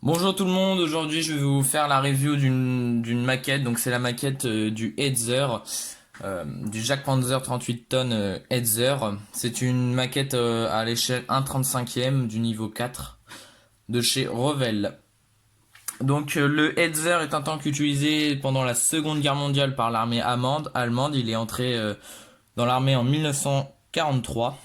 Bonjour tout le monde, aujourd'hui je vais vous faire la review d'une maquette, donc c'est la maquette du Hetzer, du Jacques Panzer 38 tonnes Hetzer. C'est une maquette à l'échelle 1/35e du niveau 4 de chez Revell. Donc le Hetzer est un tank utilisé pendant la Seconde Guerre mondiale par l'armée allemande. Il est entré dans l'armée en 1943.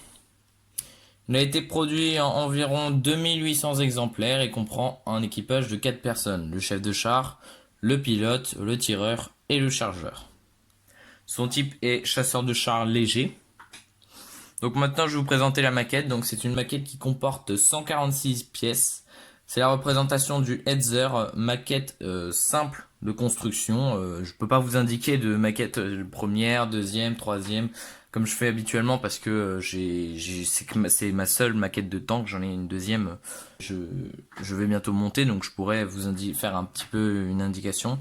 Il a été produit en environ 2800 exemplaires et comprend un équipage de 4 personnes, le chef de char, le pilote, le tireur et le chargeur. Son type est chasseur de char léger. Donc maintenant je vais vous présenter la maquette. Donc c'est une maquette qui comporte 146 pièces. C'est la représentation du Hetzer, maquette simple de construction. Je peux pas vous indiquer de maquette première, deuxième, troisième, comme je fais habituellement parce que c'est ma seule maquette de tank. J'en ai une deuxième. Je, je vais bientôt monter, donc je pourrais vous faire un petit peu une indication,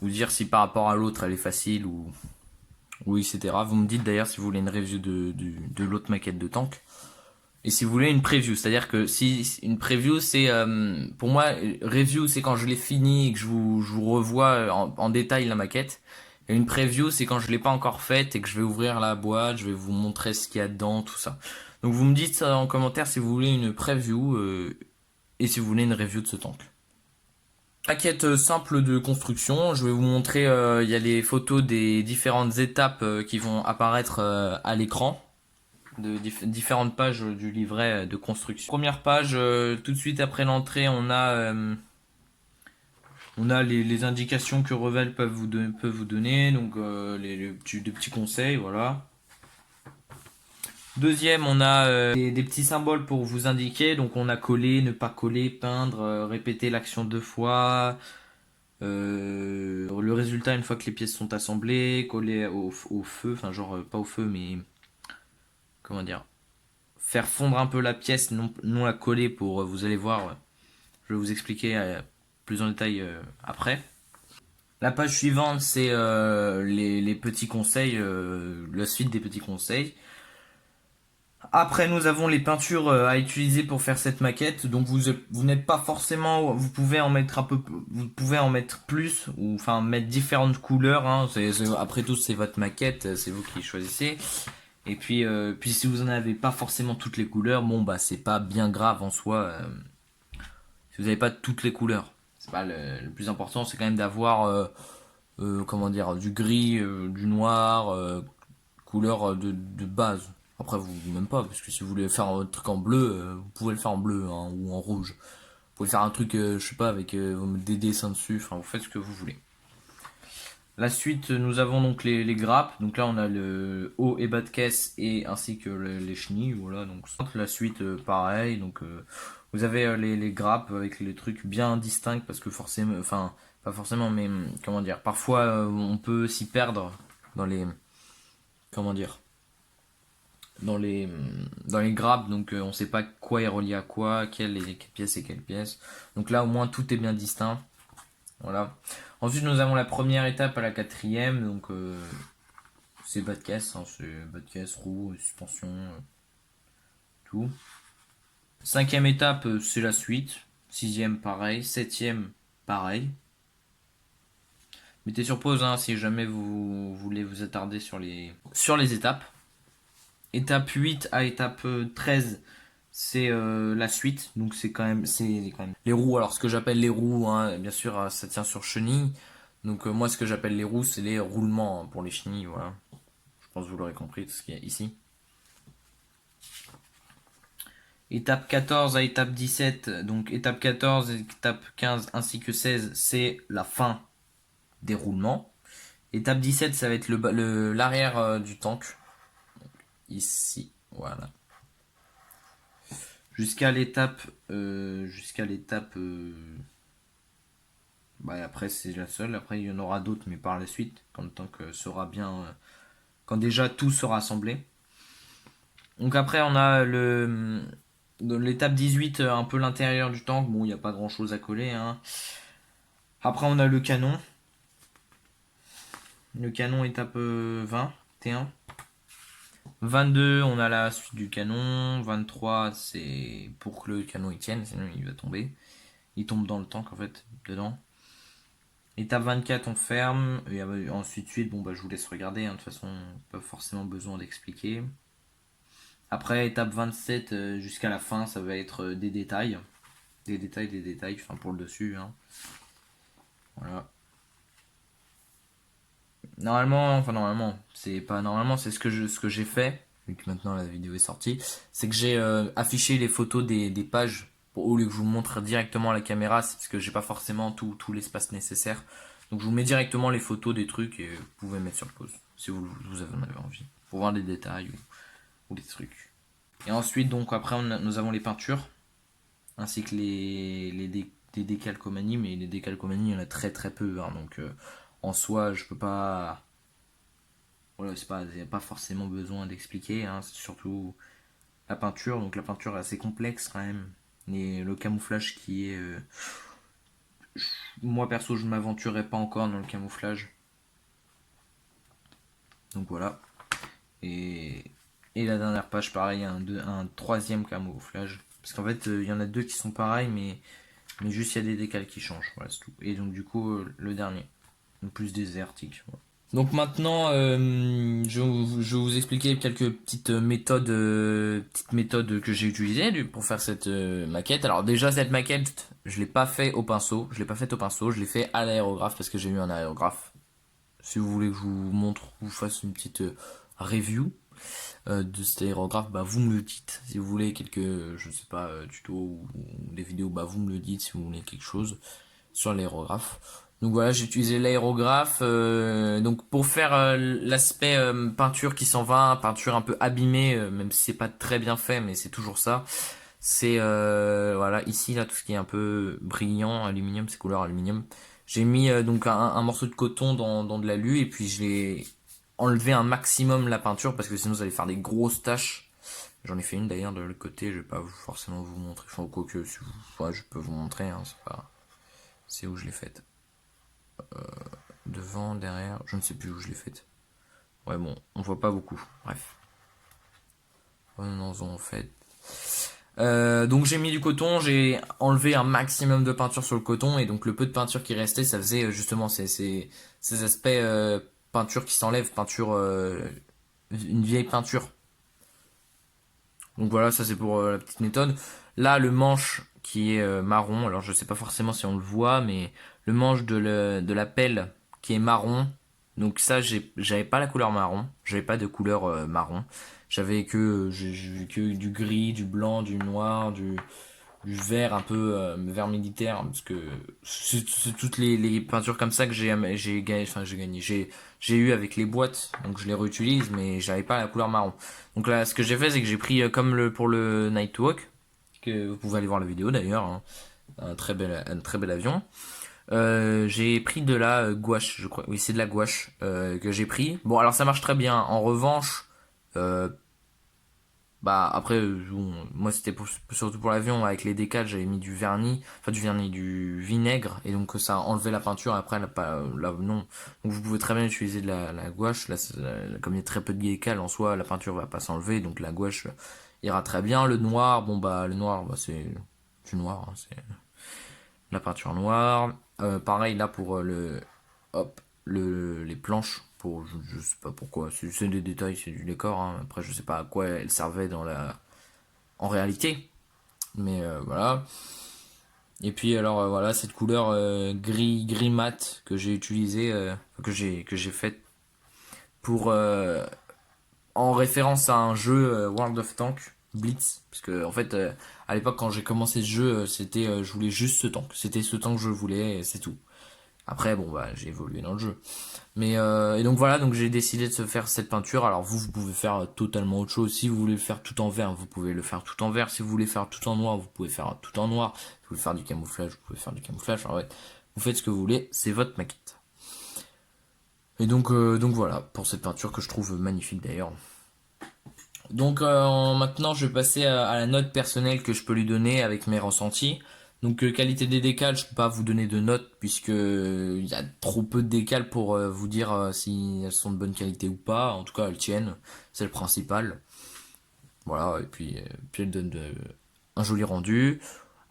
vous dire si par rapport à l'autre elle est facile ou etc. Vous me dites d'ailleurs si vous voulez une review de l'autre maquette de tank. Et si vous voulez une preview, c'est-à-dire que si une preview, c'est pour moi review, c'est quand je l'ai fini et que je vous revois en détail la maquette. Et une preview, c'est quand je l'ai pas encore faite et que je vais ouvrir la boîte, je vais vous montrer ce qu'il y a dedans, tout ça. Donc vous me dites ça en commentaire si vous voulez une preview et si vous voulez une review de ce tank. Maquette simple de construction, je vais vous montrer, il y a les photos des différentes étapes qui vont apparaître à l'écran de différentes pages du livret de construction. Première page, tout de suite après l'entrée, on a les indications que Revell peut vous donner, donc des petits conseils, voilà. Deuxième, on a des petits symboles pour vous indiquer, donc on a coller, ne pas coller, peindre, répéter l'action 2 fois, le résultat une fois que les pièces sont assemblées, coller au feu, enfin genre pas au feu mais comment dire, faire fondre un peu la pièce, non la coller pour, vous allez voir, je vais vous expliquer plus en détail après. La page suivante, c'est les petits conseils, la suite des petits conseils. Après, nous avons les peintures à utiliser pour faire cette maquette. Donc vous n'êtes pas forcément, vous pouvez en mettre un peu, vous pouvez en mettre plus ou enfin mettre différentes couleurs. Hein. Après tout, c'est votre maquette, c'est vous qui choisissez. Et puis si vous en avez pas forcément toutes les couleurs, bon bah c'est pas bien grave en soi. Si vous n'avez pas toutes les couleurs, c'est pas le plus important, c'est quand même d'avoir comment dire du gris, du noir, couleur de base. Après vous même pas, parce que si vous voulez faire un truc en bleu, vous pouvez le faire en bleu hein, ou en rouge. Vous pouvez faire un truc, je sais pas, avec des dessins dessus. Enfin, vous faites ce que vous voulez. La suite, nous avons donc les grappes. Donc là, on a le haut et bas de caisse et ainsi que les chenilles. Voilà. Donc la suite, pareil. Donc vous avez les grappes avec les trucs bien distincts parce que forcément, enfin pas forcément, mais comment dire. Parfois, on peut s'y perdre dans les, comment dire, dans les grappes. Donc on sait pas quoi est relié à quoi, quelle pièce et quelle pièce. Donc là, au moins tout est bien distinct. Voilà. Ensuite, nous avons la première étape à la quatrième, donc c'est bas de caisse, hein, c'est bas de caisse, roue, suspension, tout. Cinquième étape, c'est la suite. Sixième, pareil. Septième, pareil. Mettez sur pause hein, si jamais vous voulez vous attarder sur les étapes. Étape 8 à étape 13, c'est la suite. Donc c'est quand même les roues. Alors ce que j'appelle les roues, hein, bien sûr, ça tient sur chenilles. Donc moi ce que j'appelle les roues, c'est les roulements hein, pour les chenilles. Voilà. Je pense que vous l'aurez compris, tout ce qu'il y a ici. Étape 14 à étape 17, donc étape 14, étape 15 ainsi que 16, c'est la fin des roulements. Étape 17, ça va être l'arrière du tank. Ici, voilà. Jusqu'à l'étape. Bah, après, c'est la seule. Après, il y en aura d'autres, mais par la suite, quand le tank sera bien. Quand déjà tout sera assemblé. Donc après, on a l'étape 18, un peu l'intérieur du tank. Bon, il n'y a pas grand chose à coller. Hein. Après, on a le canon. Le canon étape 20, T1. 22, on a la suite du canon. 23, c'est pour que le canon y tienne, sinon il va tomber. Il tombe dans le tank en fait, dedans. Étape 24, on ferme. Et ensuite, bon, bah, je vous laisse regarder. Hein, de toute façon, pas forcément besoin d'expliquer. Après, étape 27 jusqu'à la fin, ça va être des détails. Des détails, enfin pour le dessus. Hein. Voilà. Normalement, c'est pas normalement, c'est ce que j'ai fait, vu que maintenant la vidéo est sortie, c'est que j'ai affiché les photos des pages, au lieu que je vous montre directement à la caméra, c'est parce que j'ai pas forcément tout l'espace nécessaire. Donc je vous mets directement les photos des trucs et vous pouvez mettre sur pause, si vous en avez envie, pour voir des détails ou des trucs. Et ensuite, donc après, nous avons les peintures, ainsi que des décalcomanies, mais les décalcomanies, il y en a très très peu, hein, donc en soi, je peux pas. Voilà, il n'y a pas forcément besoin d'expliquer, hein, c'est surtout la peinture, donc la peinture est assez complexe quand même. Et le camouflage qui est. Moi perso, je ne m'aventurerai pas encore dans le camouflage. Donc voilà. Et, et la dernière page, pareil, un troisième camouflage. Parce qu'en fait, il y en a deux qui sont pareils, mais juste il y a des décals qui changent. Voilà, c'est tout. Et donc du coup, le dernier. Plus désertique. Voilà. Donc maintenant, je vais vous expliquer quelques petites méthodes que j'ai utilisées pour faire cette maquette. Alors déjà cette maquette, je l'ai pas fait au pinceau, je l'ai fait à l'aérographe parce que j'ai eu un aérographe. Si vous voulez que je vous montre, je vous fasse une petite review de cet aérographe, bah vous me le dites. Si vous voulez quelques, je sais pas, tutos ou des vidéos, bah vous me le dites si vous voulez quelque chose sur l'aérographe. Donc voilà, j'ai utilisé l'aérographe donc pour faire l'aspect peinture qui s'en va, peinture un peu abîmée, même si c'est pas très bien fait, mais c'est toujours ça. C'est voilà ici là tout ce qui est un peu brillant, aluminium, c'est couleur aluminium. J'ai mis donc un morceau de coton dans de l'alu et puis j'ai enlevé un maximum la peinture parce que sinon ça allait faire des grosses taches. J'en ai fait une d'ailleurs de l'autre côté, je vais pas forcément vous montrer, enfin quoi que si ouais, je peux vous montrer, hein, c'est où je l'ai faite. Devant, derrière, je ne sais plus où je l'ai faite. Ouais, bon, on voit pas beaucoup. Bref. Revenons-en en fait. Donc j'ai mis du coton, j'ai enlevé un maximum de peinture sur le coton et donc le peu de peinture qui restait, ça faisait justement ces aspects peinture qui s'enlève, peinture une vieille peinture. Donc voilà, ça c'est pour la petite méthode. Là, le manche qui est marron, alors je sais pas forcément si on le voit, mais le manche de la pelle qui est marron. Donc ça, j'avais pas la couleur marron, j'avais pas de couleur marron. J'ai que du gris, du blanc, du noir, du vert un peu vert militaire, parce que c'est toutes les peintures comme ça que j'ai gagné, enfin j'ai gagné, j'ai eu avec les boîtes, donc je les réutilise, mais j'avais pas la couleur marron. Donc là, ce que j'ai fait, c'est que j'ai pris comme pour le Nightwalk, que vous pouvez aller voir la vidéo d'ailleurs, hein, un très bel avion. J'ai pris de la gouache, je crois. Oui, c'est de la gouache que j'ai pris. Bon, alors ça marche très bien. En revanche, euh, bah après, bon, moi c'était surtout pour l'avion avec les décals, j'avais mis du vernis, enfin du vernis, du vinaigre, et donc ça a enlevé la peinture. Après, non. Donc vous pouvez très bien utiliser de la gouache. Là, comme il y a très peu de décals en soi, la peinture va pas s'enlever, donc la gouache ira très bien. Le noir, bon bah le noir, bah, c'est du noir, hein, c'est la peinture noire. Pareil là pour hop, les planches. Je sais pas pourquoi, c'est des détails, c'est du décor. Hein. Après, je sais pas à quoi elles servaient en réalité, mais voilà. Et puis alors voilà cette couleur gris mat que j'ai utilisé, que j'ai faite pour en référence à un jeu World of Tank Blitz, parce que en fait à l'époque quand j'ai commencé ce jeu, c'était je voulais juste ce tank, c'était ce tank que je voulais, et c'est tout. Après bon bah j'ai évolué dans le jeu. Mais et donc voilà, donc j'ai décidé de se faire cette peinture. Alors vous pouvez faire totalement autre chose. Si vous voulez le faire tout en vert, vous pouvez le faire tout en vert. Si vous voulez faire tout en noir, vous pouvez faire tout en noir. Si vous voulez faire du camouflage, vous pouvez faire du camouflage. Alors ouais, vous faites ce que vous voulez, c'est votre maquette. Et donc voilà, pour cette peinture que je trouve magnifique d'ailleurs. Donc maintenant, je vais passer à la note personnelle que je peux lui donner avec mes ressentis. Donc qualité des décals, je peux pas vous donner de note puisque il y a trop peu de décals pour vous dire si elles sont de bonne qualité ou pas. En tout cas, elles tiennent, c'est le principal. Voilà, et puis elles donnent un joli rendu.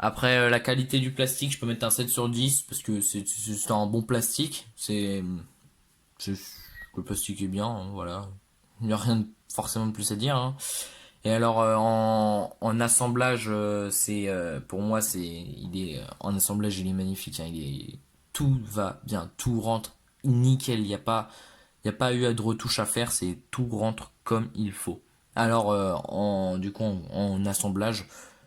Après, la qualité du plastique, je peux mettre un 7 sur 10 parce que c'est un bon plastique. C'est- le plastique est bien, hein, voilà. Il n'y a rien forcément de plus à dire, hein. Et alors en assemblage, pour moi en assemblage il est magnifique, hein, tout va bien, tout rentre nickel, il y a pas eu de retouche à faire, c'est tout rentre comme il faut. Alors du coup en assemblage,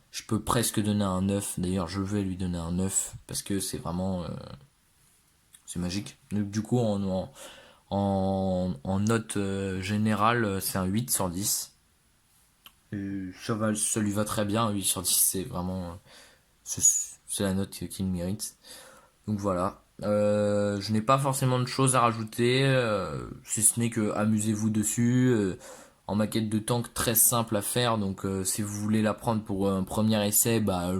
je peux presque donner un 9. D'ailleurs, je vais lui donner un 9 parce que c'est vraiment c'est magique. Donc, du coup en note générale, c'est un 8 sur 10. Ça lui va très bien, 8 sur 10, c'est vraiment c'est c'est la note qu'il mérite. Donc voilà. Je n'ai pas forcément de choses à rajouter, si ce n'est que amusez-vous dessus. En maquette de tank très simple à faire, donc si vous voulez la prendre pour un premier essai, bah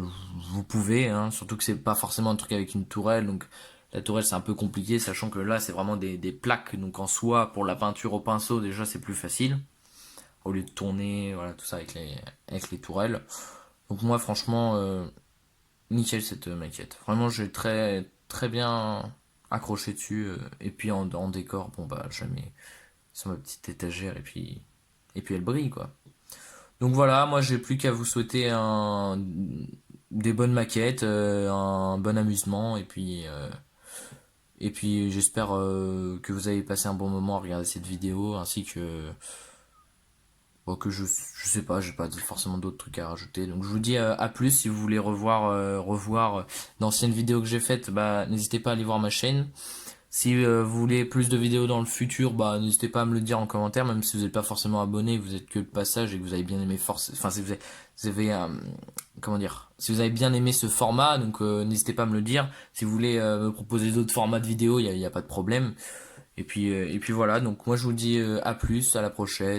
vous pouvez, hein, surtout que c'est pas forcément un truc avec une tourelle, donc la tourelle c'est un peu compliqué, sachant que là c'est vraiment des plaques, donc en soi pour la peinture au pinceau déjà c'est plus facile au lieu de tourner, voilà, tout ça avec les tourelles. Donc moi, franchement, nickel cette maquette. Vraiment, j'ai très bien accroché dessus. Et puis en décor, bon bah, jamais sur ma petite étagère et puis elle brille quoi. Donc voilà, moi j'ai plus qu'à vous souhaiter des bonnes maquettes, un bon amusement et puis j'espère que vous avez passé un bon moment à regarder cette vidéo ainsi que bon, je sais pas, j'ai pas forcément d'autres trucs à rajouter. Donc je vous dis à plus si vous voulez revoir d'anciennes vidéos que j'ai faites, bah n'hésitez pas à aller voir ma chaîne. Si vous voulez plus de vidéos dans le futur, bah n'hésitez pas à me le dire en commentaire, même si vous n'êtes pas forcément abonné, vous êtes que le passage et que vous avez bien aimé enfin si vous avez comment dire, si vous avez bien aimé ce format, donc n'hésitez pas à me le dire. Si vous voulez me proposer d'autres formats de vidéos, il y a pas de problème. Et puis voilà, donc moi je vous dis à plus, à la prochaine.